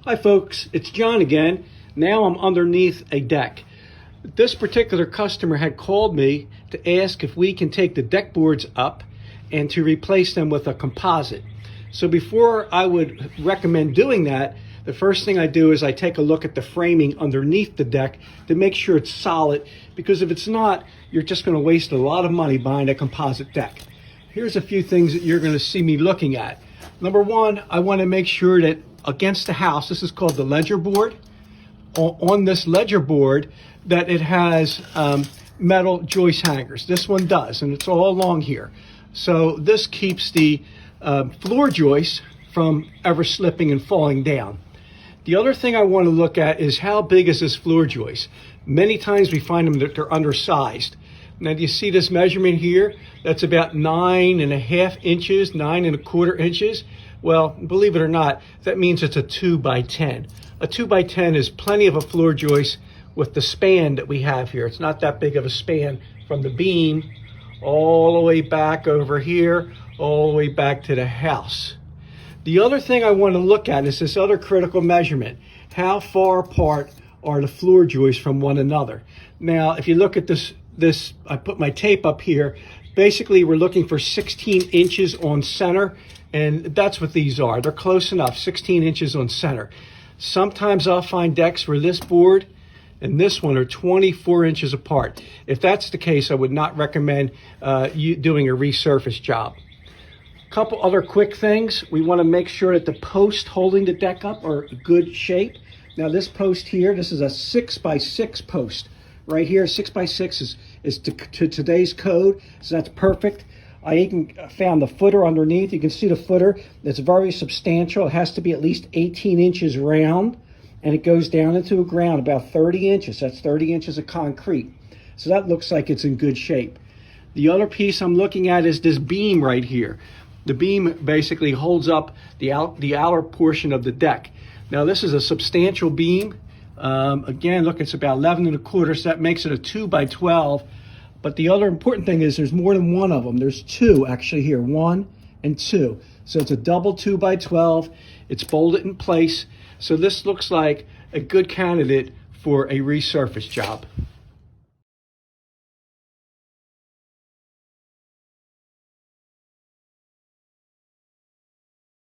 Hi folks, it's John again. Now I'm underneath a deck. This particular customer had called me to ask if we can take the deck boards up and to replace them with a composite. So before I would recommend doing that, the first thing I do is I take a look at the framing underneath the deck to make sure it's solid, because if it's not, you're just going to waste a lot of money buying a composite deck. Here's a few things that you're going to see me looking at. Number one, I want to make sure that against the house, this is called the ledger board, on this ledger board, that it has metal joist hangers. This one does, and it's all along here. So this keeps the floor joists from ever slipping and falling down. The other thing I want to look at is how big is this floor joist. Many times we find them that they're undersized. Now, do you see this measurement here? That's about 9.5 inches, 9.25 inches. Well, believe it or not, that means it's a 2x10. A 2x10 is plenty of a floor joist with the span that we have here. It's not that big of a span from the beam all the way back over here, all the way back to the house. The other thing I want to look at is this other critical measurement. How far apart are the floor joists from one another? Now, if you look at this, I put my tape up here. Basically, we're looking for 16 inches on center, and that's what these are. They're close enough, 16 inches on center. Sometimes I'll find decks where this board and this one are 24 inches apart. If that's the case, I would not recommend you doing a resurface job. A couple other quick things. We want to make sure that the posts holding the deck up are in good shape. Now this post here, this is a 6x6 post. Right here, 6x6 is to today's code, so that's perfect. I even found the footer underneath. You can see the footer. It's very substantial. It has to be at least 18 inches round, and it goes down into the ground about 30 inches. That's 30 inches of concrete. So that looks like it's in good shape. The other piece I'm looking at is this beam right here. The beam basically holds up the outer portion of the deck. Now this is a substantial beam. Again, look, it's about 11.25, so that makes it a 2x12. But the other important thing is there's more than one of them. There's two actually here, 1 and 2. So it's a double 2x12. It's bolted in place. So this looks like a good candidate for a resurface job.